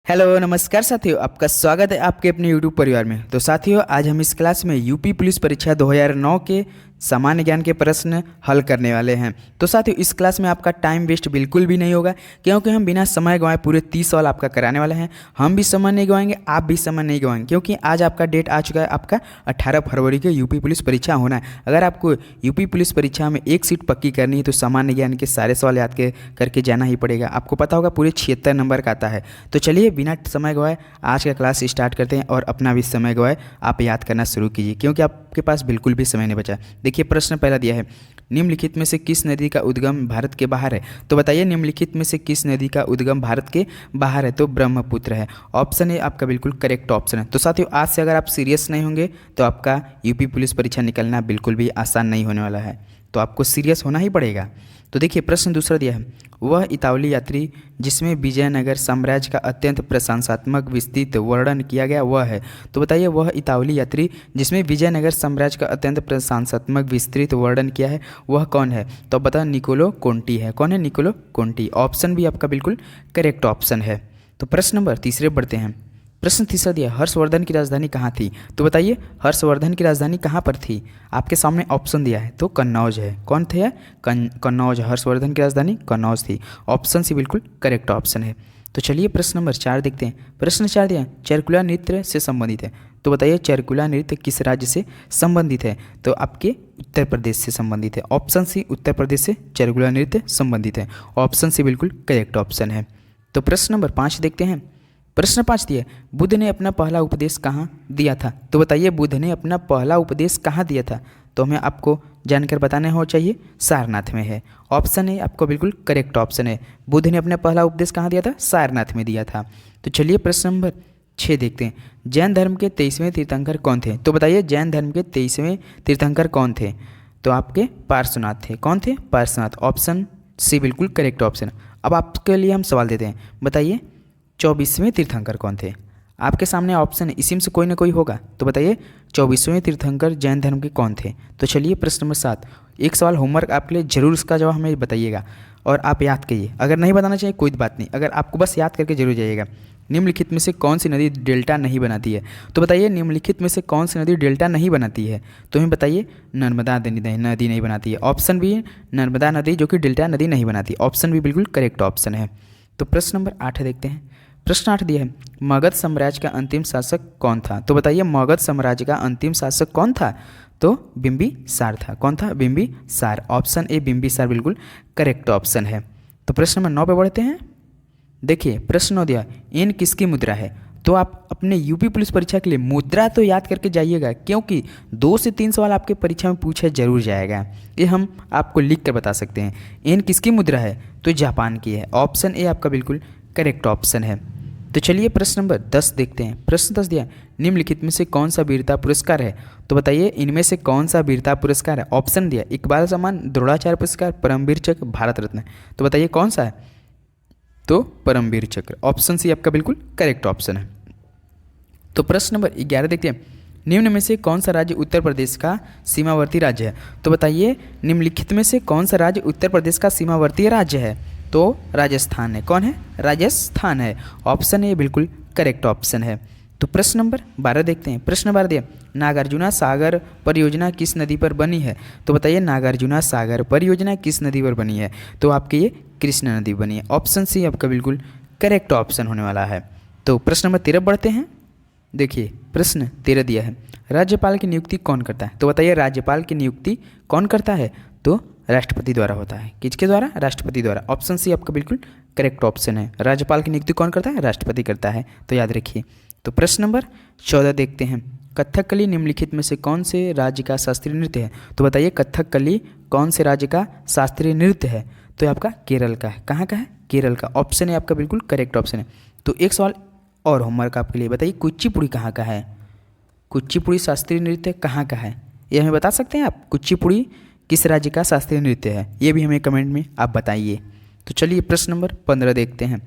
Hello नमस्कार साथियों, आपका स्वागत है आपके अपने यूट्यूब परिवार में। तो साथियों, आज हम इस क्लास में यूपी पुलिस परीक्षा 2009 के सामान्य ज्ञान के प्रश्न हल करने वाले हैं। तो साथियों, इस क्लास में आपका टाइम वेस्ट बिल्कुल भी नहीं होगा, क्योंकि हम बिना समय गंवाए पूरे 30 सवाल आपका कराने वाले हैं। हम भी समय नहीं गंवाएंगे, आप भी समय नहीं गंवाएंगे, क्योंकि आज आपका डेट आ चुका है, आपका 18 फरवरी को यूपी पुलिस परीक्षा होना है। अगर आपको यूपी पुलिस परीक्षा में एक सीट पक्की करनी है तो सामान्य ज्ञान के सारे सवाल याद करके जाना ही पड़ेगा। आपको पता होगा पूरे 76 नंबर का आता है। तो चलिए बिना समय गवाए आज का क्लास स्टार्ट करते हैं, और अपना भी समय गवाए आप याद करना शुरू कीजिए, क्योंकि आपके पास बिल्कुल भी समय नहीं बचा। देखिए, प्रश्न पहला दिया है, निम्नलिखित में से किस नदी का उद्गम भारत के बाहर है? तो बताइए, निम्नलिखित में से किस नदी का उद्गम भारत के बाहर है? तो ब्रह्मपुत्र है। ऑप्शन ए आपका बिल्कुल करेक्ट ऑप्शन है। तो साथियों, आज से अगर आप सीरियस नहीं होंगे तो आपका यूपी पुलिस परीक्षा निकलना बिल्कुल भी आसान नहीं होने वाला है, तो आपको सीरियस होना ही पड़ेगा। तो देखिए, प्रश्न दूसरा दिया है, वह इतालवी यात्री जिसमें विजयनगर साम्राज्य का अत्यंत प्रशंसात्मक विस्तृत वर्णन किया गया वह है? तो बताइए, वह इतालवी यात्री जिसमें विजयनगर साम्राज्य का अत्यंत प्रशंसात्मक विस्तृत वर्णन किया है वह कौन है? तो बता, निकोलो कोंटी है। कौन है? Niccolo Conti. ऑप्शन भी आपका बिल्कुल करेक्ट ऑप्शन है। तो प्रश्न नंबर तीसरे बढ़ते हैं। प्रश्न तीसरा दिया, हर्षवर्धन की राजधानी कहाँ थी? तो बताइए, हर्षवर्धन की राजधानी कहाँ पर थी? आपके सामने ऑप्शन दिया है, तो कन्नौज है। कौन थे? कन्नौज। हर्षवर्धन की राजधानी कन्नौज थी। ऑप्शन सी बिल्कुल करेक्ट ऑप्शन है। तो चलिए प्रश्न नंबर 4 देखते हैं। प्रश्न 4 दिया, चरकुला नृत्य से संबंधित है। तो बताइए, चरकुला नृत्य किस राज्य से संबंधित है? तो आपके उत्तर प्रदेश से संबंधित है। ऑप्शन सी, उत्तर प्रदेश से चरकुला नृत्य संबंधित है। ऑप्शन सी बिल्कुल करेक्ट ऑप्शन है। तो प्रश्न नंबर 5 देखते हैं। प्रश्न 5 दिया, बुद्ध ने अपना पहला उपदेश कहाँ दिया था? तो बताइए, बुद्ध ने अपना पहला उपदेश कहाँ दिया था? तो हमें आपको जानकर बताना हो चाहिए, सारनाथ में है। ऑप्शन ए आपको बिल्कुल करेक्ट ऑप्शन है। बुद्ध ने अपना पहला उपदेश कहाँ दिया था? सारनाथ में दिया था। तो चलिए प्रश्न नंबर 6 देखते हैं। जैन धर्म के 23वें तीर्थंकर कौन थे? तो बताइए, जैन धर्म के 23वें तीर्थंकर कौन थे? तो आपके पार्श्वनाथ थे। कौन थे? पार्श्वनाथ। ऑप्शन सी बिल्कुल करेक्ट ऑप्शन। अब आपके लिए हम सवाल देते हैं, बताइए 24वें तीर्थंकर कौन थे? आपके सामने ऑप्शन है, इसी में से कोई ना कोई होगा। तो बताइए, 24वें तीर्थंकर जैन धर्म के कौन थे? तो चलिए प्रश्न नंबर 7, एक सवाल होमवर्क आपके लिए, जरूर इसका जवाब हमें बताइएगा और आप याद कीजिए। अगर नहीं बताना चाहिए कोई बात नहीं, अगर आपको बस याद करके जरूर जाइएगा। निम्नलिखित में से कौन सी नदी डेल्टा नहीं बनाती है? तो बताइए, निम्नलिखित में से कौन सी नदी डेल्टा नहीं बनाती है? तो हमें बताइए, नर्मदा नदी नहीं बनाती है। ऑप्शन बी, नर्मदा नदी जो कि डेल्टा नदी नहीं बनाती। ऑप्शन बी बिल्कुल करेक्ट ऑप्शन है। तो प्रश्न नंबर 8 देखते हैं। प्रश्न 8 दिया है, मगध साम्राज्य का अंतिम शासक कौन था? तो बताइए, मगध साम्राज्य का अंतिम शासक कौन था? तो बिंबिसार था। कौन था? बिंबिसार। ऑप्शन ए बिंबिसार बिल्कुल करेक्ट ऑप्शन है। तो प्रश्न नंबर 9 पे बढ़ते हैं। देखिए, प्रश्न 9 दिया, एन किसकी मुद्रा है? तो आप अपने यूपी पुलिस परीक्षा के लिए मुद्रा तो याद करके जाइएगा, क्योंकि 2 से 3 सवाल आपके परीक्षा में पूछा जरूर जाएगा। ये हम आपको लिख कर बता सकते हैं। एन किसकी मुद्रा है? तो जापान की है। ऑप्शन ए आपका बिल्कुल करेक्ट ऑप्शन है। तो चलिए प्रश्न नंबर 10 देखते हैं। प्रश्न 10 दिया, निम्नलिखित में से कौन सा वीरता पुरस्कार है? तो बताइए, इनमें से कौन सा वीरता पुरस्कार है? ऑप्शन दिया, इकबाल सम्मान, द्रोणाचार्य पुरस्कार, परमवीर चक्र, भारत रत्न। तो बताइए कौन सा है? तो परमवीर चक्र। ऑप्शन सी आपका बिल्कुल करेक्ट ऑप्शन है। तो प्रश्न नंबर 11 देखते हैं। निम्न में से कौन सा राज्य उत्तर प्रदेश का सीमावर्ती राज्य है? तो बताइए, निम्नलिखित में से कौन सा राज्य उत्तर प्रदेश का सीमावर्ती राज्य है? तो राजस्थान है। कौन है? राजस्थान है। ऑप्शन ए बिल्कुल करेक्ट ऑप्शन है। तो प्रश्न नंबर 12 देखते हैं। प्रश्न 12 दिया, नागार्जुना सागर परियोजना किस नदी पर बनी है? तो बताइए, नागार्जुना सागर परियोजना किस नदी पर बनी है? तो आपके ये कृष्णा नदी बनी है। ऑप्शन सी आपका बिल्कुल करेक्ट ऑप्शन होने वाला है। तो प्रश्न नंबर 13 बढ़ते हैं। देखिए, प्रश्न 13 दिया है, राज्यपाल की नियुक्ति कौन करता है? तो बताइए, राज्यपाल की नियुक्ति कौन करता है? तो राष्ट्रपति द्वारा होता है। किसके द्वारा? राष्ट्रपति द्वारा। ऑप्शन सी आपका बिल्कुल करेक्ट ऑप्शन है। राज्यपाल की नियुक्ति कौन करता है? राष्ट्रपति करता है। तो याद रखिए। तो प्रश्न नंबर 14 देखते हैं। कथकली निम्नलिखित में से कौन से राज्य का शास्त्रीय नृत्य है? तो बताइए, कथकली कौन से राज्य का शास्त्रीय नृत्य है? तो आपका केरल का है। कहाँ का है? केरल का। ऑप्शन है आपका बिल्कुल करेक्ट ऑप्शन है। तो एक सवाल और होमवर्क आपके लिए, बताइए कुचिपुड़ी कहाँ का है? कुचिपुड़ी शास्त्रीय नृत्य कहाँ का है? ये हमें बता सकते हैं आप? कुचिपुड़ी किस राज्य का शास्त्रीय नृत्य है? ये भी हमें कमेंट में आप बताइए। तो चलिए प्रश्न नंबर 15 देखते हैं।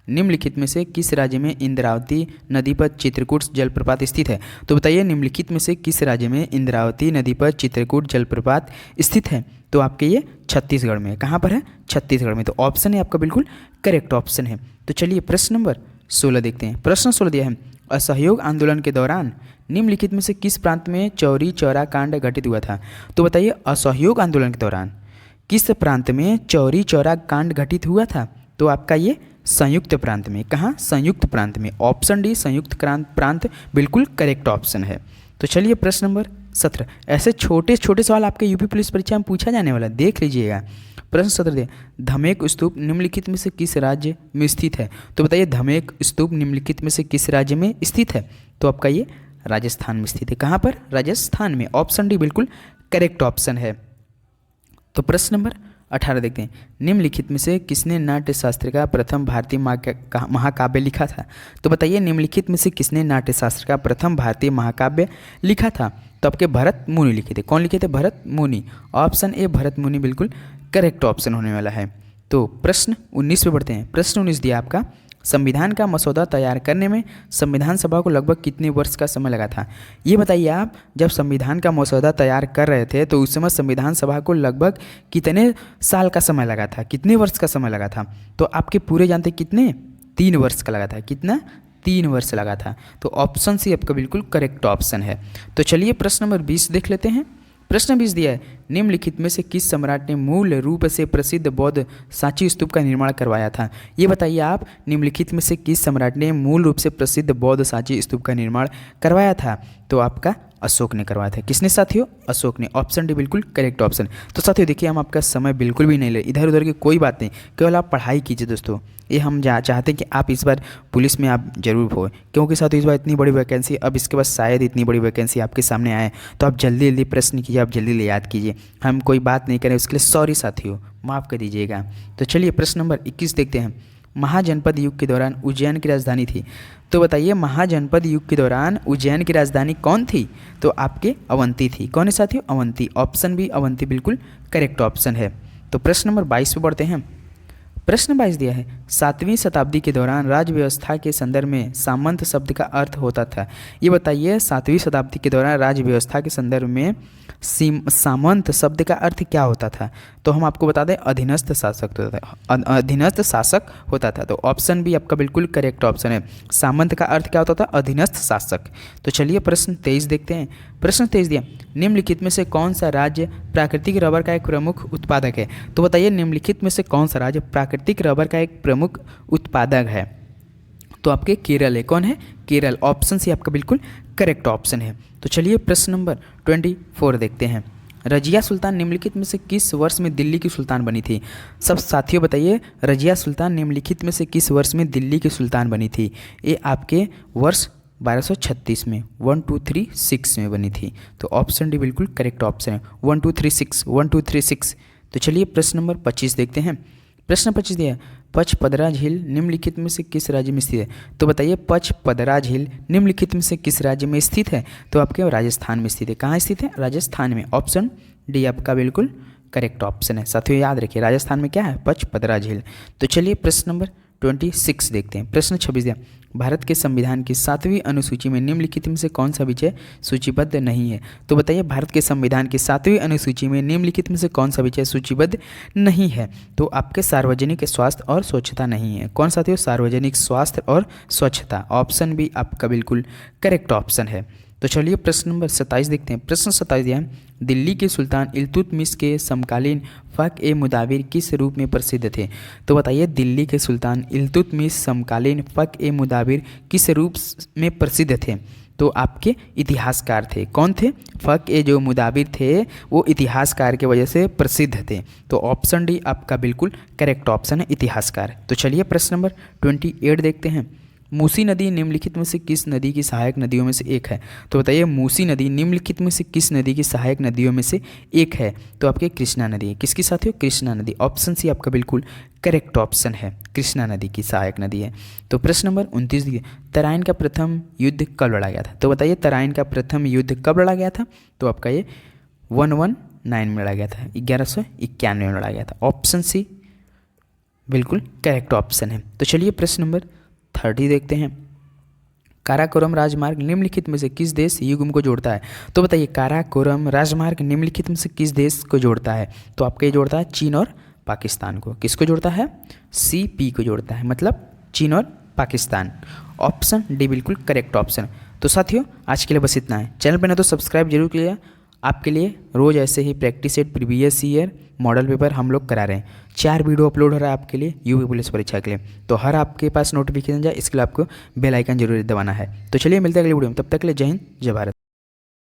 निम्नलिखित में से किस राज्य में इंद्रावती नदी पर चित्रकूट जलप्रपात स्थित है? तो बताइए, निम्नलिखित में से किस राज्य में इंद्रावती नदी पर चित्रकूट जलप्रपात स्थित है? तो आपके ये छत्तीसगढ़ में। कहाँ पर है? छत्तीसगढ़ में। तो ऑप्शन है आपका बिल्कुल करेक्ट ऑप्शन है। तो चलिए प्रश्न नंबर 16 देखते हैं। प्रश्न 16 दिया है, असहयोग आंदोलन के दौरान निम्नलिखित में से किस प्रांत में चौरी चौरा कांड घटित हुआ था? तो बताइए असहयोग आंदोलन के दौरान किस प्रांत में चौरी चौरा कांड घटित हुआ था? तो आपका ये संयुक्त प्रांत में। कहाँ? संयुक्त प्रांत में। ऑप्शन डी संयुक्त प्रांत बिल्कुल करेक्ट ऑप्शन है। तो चलिए प्रश्न नंबर 17, ऐसे छोटे छोटे सवाल आपके यूपी पुलिस परीक्षा में पूछा जाने वाला, देख लीजिएगा। प्रश्न 17 दिया, धमेक स्तूप निम्नलिखित में से किस राज्य में स्थित है? तो बताइए धमेक स्तूप निम्नलिखित में से किस राज्य में स्थित है? तो आपका ये राजस्थान में स्थित है। कहाँ पर? राजस्थान में। ऑप्शन डी बिल्कुल करेक्ट ऑप्शन है। तो प्रश्न नंबर 18 देखते हैं, निम्नलिखित में से किसने नाट्य शास्त्र का प्रथम भारतीय महाकाव्य लिखा था? तो बताइए निम्नलिखित में से किसने नाट्य शास्त्र का प्रथम भारतीय महाकाव्य लिखा था? तो आपके भरत मुनि लिखे थे। कौन लिखे थे? भरत मुनि। ऑप्शन ए भरत मुनि बिल्कुल करेक्ट ऑप्शन होने वाला है। तो प्रश्न 19 पे बढ़ते हैं। प्रश्न 19 दिया आपका, संविधान का मसौदा तैयार करने में संविधान सभा को लगभग कितने वर्ष का समय लगा था? ये बताइए आप, जब संविधान का मसौदा तैयार कर रहे थे तो उस समय संविधान सभा को लगभग कितने साल का समय लगा था, कितने वर्ष का समय लगा था? तो आपके पूरे जानते कितने? 3 वर्ष का लगा था। कितना? 3 वर्ष लगा था। तो ऑप्शन सी आपका बिल्कुल करेक्ट ऑप्शन है। तो चलिए प्रश्न नंबर 20 देख लेते हैं। प्रश्न 20 दिया है, निम्नलिखित में से किस सम्राट ने मूल रूप से प्रसिद्ध बौद्ध सांची स्तूप का निर्माण करवाया था? ये बताइए आप, निम्नलिखित में से किस सम्राट ने मूल रूप से प्रसिद्ध बौद्ध सांची स्तूप का निर्माण करवाया था? तो आपका अशोक ने करवाया था। किसने साथियों? अशोक ने। ऑप्शन डी बिल्कुल करेक्ट ऑप्शन। तो साथियों देखिए, हम आपका समय बिल्कुल भी नहीं ले, इधर उधर की कोई बात नहीं, केवल आप पढ़ाई कीजिए दोस्तों। ये हम चाहते हैं कि आप इस बार पुलिस में आप जरूर हो, क्योंकि साथियों इस बार इतनी बड़ी वैकेंसी, अब इसके बाद शायद इतनी बड़ी वैकेंसी आपके सामने आए, तो आप जल्दी जल्दी प्रश्न कीजिए, आप जल्दी याद कीजिए। हम कोई बात नहीं करें उसके लिए सॉरी साथियों, माफ़ कर दीजिएगा। तो चलिए प्रश्न नंबर 21 देखते हैं। महाजनपद युग के दौरान उज्जैन की राजधानी थी? तो बताइए महाजनपद युग के दौरान उज्जैन की राजधानी कौन थी? तो आपके अवंती थी। कौन है साथियों? अवंती। ऑप्शन बी अवंती बिल्कुल करेक्ट ऑप्शन है। तो प्रश्न नंबर 22 पे बढ़ते हैं। प्रश्न 22 दिया है, 7वीं शताब्दी के दौरान राज्य व्यवस्था के संदर्भ में सामंत शब्द का अर्थ होता था? ये बताइए 7वीं शताब्दी के दौरान राज्य व्यवस्था के संदर्भ में सामंत शब्द का अर्थ क्या होता था? तो हम आपको बता दें अधीनस्थ शासक होता था। अधीनस्थ शासक होता था। तो ऑप्शन बी आपका बिल्कुल करेक्ट ऑप्शन है। सामंत का अर्थ क्या होता था? अधीनस्थ शासक। तो चलिए प्रश्न 23 देखते हैं। प्रश्न 23 दिया, निम्नलिखित में से कौन सा राज्य प्राकृतिक रबर का एक प्रमुख उत्पादक है? तो बताइए निम्नलिखित में से कौन सा राज्य प्राकृतिक रबर का एक प्रमुख उत्पादक है? तो आपके केरल है। कौन है? केरल। ऑप्शन सी आपका बिल्कुल करेक्ट ऑप्शन है। तो चलिए प्रश्न नंबर 24 देखते हैं। रजिया सुल्तान निम्नलिखित में से किस वर्ष में दिल्ली की सुल्तान बनी थी? सब साथियों बताइए, रजिया सुल्तान निम्नलिखित में से किस वर्ष में दिल्ली की सुल्तान बनी थी? ये आपके वर्ष 1236 में 1236 में बनी थी। तो ऑप्शन डी बिल्कुल करेक्ट ऑप्शन है। 1236। तो चलिए प्रश्न नंबर 25 देखते हैं। प्रश्न 25 दिया, पचपदरा झील निम्नलिखित में से किस राज्य में स्थित है? तो बताइए पचपदरा झील निम्नलिखित में से किस राज्य में स्थित है? तो आपके राजस्थान में स्थित है। कहाँ स्थित है? राजस्थान में। ऑप्शन डी आपका बिल्कुल करेक्ट ऑप्शन है। साथियों याद रखिए राजस्थान में क्या है? पचपदरा झील। तो चलिए प्रश्न नंबर 26 देखते हैं। प्रश्न 26 दिया, भारत के संविधान की 7वीं अनुसूची में निम्नलिखित में से कौन सा विषय सूचीबद्ध नहीं है? तो बताइए भारत के संविधान की 7वीं अनुसूची में निम्नलिखित में से कौन सा विषय सूचीबद्ध नहीं है? तो आपके सार्वजनिक स्वास्थ्य और स्वच्छता नहीं है। कौन साथियों? सार्वजनिक स्वास्थ्य और स्वच्छता। ऑप्शन बी आपका बिल्कुल करेक्ट ऑप्शन है। तो चलिए प्रश्न नंबर 27 देखते हैं। प्रश्न 27 दिया है, दिल्ली के सुल्तान इल्तुतमिश के समकालीन फ़क़-ए-मुदाबिर किस रूप में प्रसिद्ध थे? तो बताइए दिल्ली के सुल्तान इल्तुतमिश समकालीन फ़क़-ए-मुदाबिर किस रूप में प्रसिद्ध थे? तो आपके इतिहासकार थे। कौन थे? फ़क़-ए जो मुदाबिर थे वो इतिहासकार के वजह से प्रसिद्ध थे। तो ऑप्शन डी आपका बिल्कुल करेक्ट ऑप्शन है, इतिहासकार। तो चलिए प्रश्न नंबर 28 देखते हैं। मूसी नदी निम्नलिखित में से किस नदी की सहायक नदियों में से एक है? तो बताइए मूसी नदी निम्नलिखित में से किस नदी की सहायक नदियों में से एक है? तो आपके कृष्णा नदी है। किसकी साथियों? कृष्णा नदी। ऑप्शन सी आपका बिल्कुल करेक्ट ऑप्शन है, कृष्णा नदी की सहायक नदी है। तो प्रश्न नंबर 29 दिए, तराइन का प्रथम युद्ध कब लड़ा गया था? तो बताइए तराइन का प्रथम युद्ध कब लड़ा गया था? तो आपका ये 1119 में लड़ा गया था, 1191 में लड़ा गया था। ऑप्शन सी बिल्कुल करेक्ट ऑप्शन है। तो चलिए प्रश्न नंबर 30 देखते हैं। काराकोरम राजमार्ग निम्नलिखित में से किस देश युग्म को जोड़ता है? तो बताइए काराकोरम राजमार्ग निम्नलिखित में से किस देश को जोड़ता है? तो आपको ये जोड़ता है चीन और पाकिस्तान को। किसको जोड़ता है? CP को जोड़ता है, मतलब चीन और पाकिस्तान। ऑप्शन डी बिल्कुल करेक्ट ऑप्शन। तो साथियों आज के लिए बस इतना है। चैनल पर ना तो सब्सक्राइब जरूर कीजिएगा। आपके लिए रोज़ ऐसे ही practice set previous year model paper हम लोग करा रहे हैं। 4 वीडियो अपलोड हो रहा है आपके लिए यूपी पुलिस परीक्षा के लिए। तो हर आपके पास नोटिफिकेशन जाए इसके लिए आपको बेल आइकन जरूर दबाना है। तो चलिए मिलते हैं अगली वीडियो में, तब तक के लिए जय हिंद जय भारत।